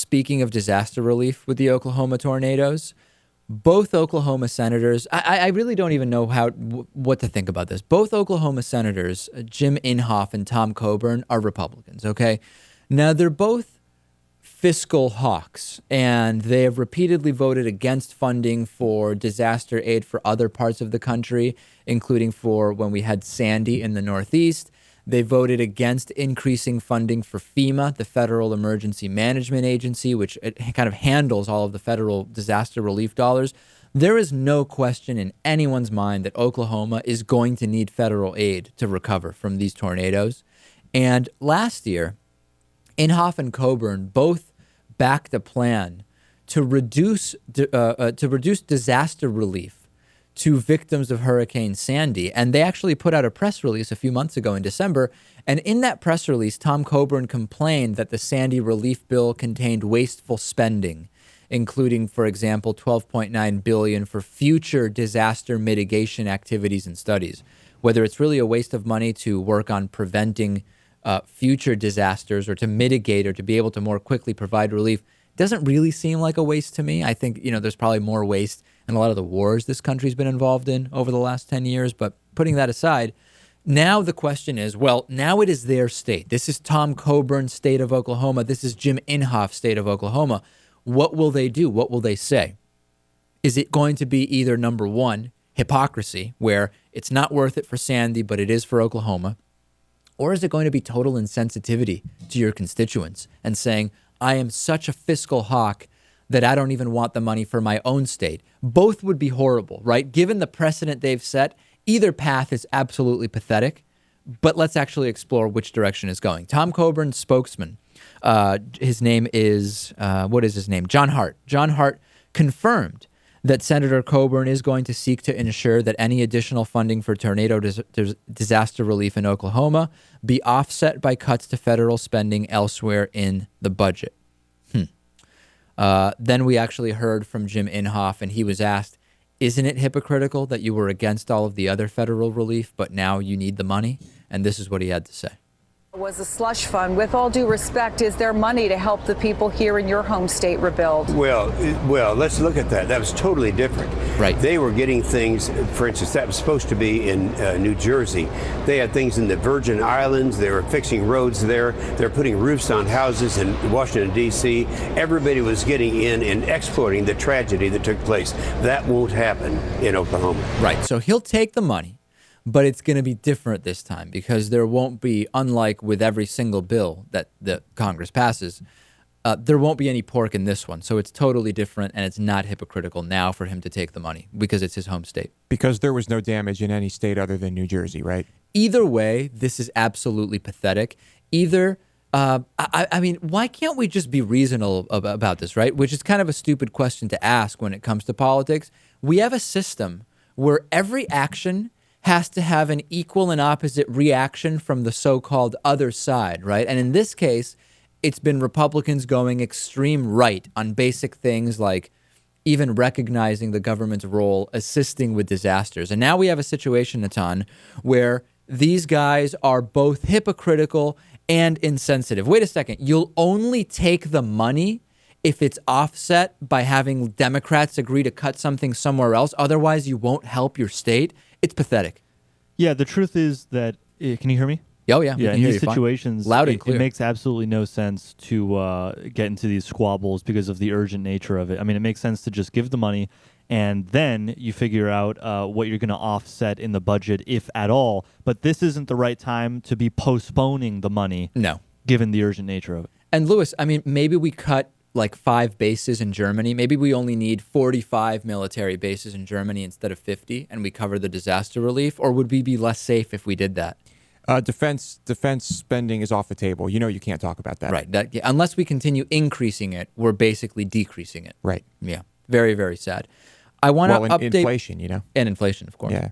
speaking of disaster relief with the Oklahoma tornadoes, both Oklahoma senators, I really don't even know what to think about this. Both Oklahoma senators, Jim Inhofe and Tom Coburn, are Republicans, okay? Now, they're both fiscal hawks, and they have repeatedly voted against funding for disaster aid for other parts of the country, including for when we had Sandy in the Northeast. They voted against increasing funding for FEMA, the Federal Emergency Management Agency, which it kind of handles all of the federal disaster relief dollars. There is no question in anyone's mind that Oklahoma is going to need federal aid to recover from these tornadoes. And last year, Inhofe and Coburn both backed a plan to reduce disaster relief to victims of Hurricane Sandy. And they actually put out a press release a few months ago in December. And in that press release, Tom Coburn complained that the Sandy relief bill contained wasteful spending, including, for example, $12.9 billion for future disaster mitigation activities and studies. Whether it's really a waste of money to work on preventing future disasters or to mitigate or to be able to more quickly provide relief doesn't really seem like a waste to me. I think, there's probably more waste in a lot of the wars this country's been involved in over the last 10 years. But putting that aside, now the question is, well, now it is their state. This is Tom Coburn's state of Oklahoma. This is Jim Inhofe's state of Oklahoma. What will they do? What will they say? Is it going to be either, number one, hypocrisy, where it's not worth it for Sandy, but it is for Oklahoma? Or is it going to be total insensitivity to your constituents and saying, I am such a fiscal hawk that I don't even want the money for my own state? Both would be horrible, right? Given the precedent they've set, either path is absolutely pathetic. But let's actually explore which direction is going. Tom Coburn's spokesman, his name is, what is his name? John Hart. John Hart confirmed that Senator Coburn is going to seek to ensure that any additional funding for tornado disaster relief in Oklahoma be offset by cuts to federal spending elsewhere in the budget. Then we actually heard from Jim Inhofe, and he was asked, isn't it hypocritical that you were against all of the other federal relief, but now you need the money? And this is what he had to say. Was a slush fund. With all due respect, is there money to help the people here in your home state rebuild? Well, let's look at that. That was totally different. Right. They were getting things, for instance, that was supposed to be in New Jersey. They had things in the Virgin Islands. They were fixing roads there. They're putting roofs on houses in Washington, D.C. Everybody was getting in and exploiting the tragedy that took place. That won't happen in Oklahoma. Right. So he'll take the money, but it's going to be different this time because there won't be, unlike with every single bill that the Congress passes, there won't be any pork in this one. So it's totally different, and it's not hypocritical now for him to take the money because it's his home state. Because there was no damage in any state other than New Jersey, right? Either way, this is absolutely pathetic. Either, I mean, why can't we just be reasonable about this, right? Which is kind of a stupid question to ask when it comes to politics. We have a system where every action has to have an equal and opposite reaction from the so-called other side, right? And in this case, it's been Republicans going extreme right on basic things like even recognizing the government's role assisting with disasters. And now we have a situation, Natan, where these guys are both hypocritical and insensitive. Wait a second. You'll only take the money if it's offset by having Democrats agree to cut something somewhere else. Otherwise, you won't help your state. It's pathetic. Yeah, the truth is that, can you hear me? Oh, yeah. Yeah, in these situations, loud and clear. It makes absolutely no sense to get into these squabbles because of the urgent nature of it. I mean, it makes sense to just give the money, and then you figure out what you're going to offset in the budget, if at all. But this isn't the right time to be postponing the money, no, given the urgent nature of it. And, Lewis, I mean, maybe we cut like 5 bases in Germany. Maybe we only need 45 military bases in Germany instead of 50, and we cover the disaster relief? Or would we be less safe if we did that? Defense spending is off the table. You know you can't talk about that. Right. Unless we continue increasing it, we're basically decreasing it. Right. Yeah. Very, very sad. I want to update. Inflation, And inflation, of course. Yeah.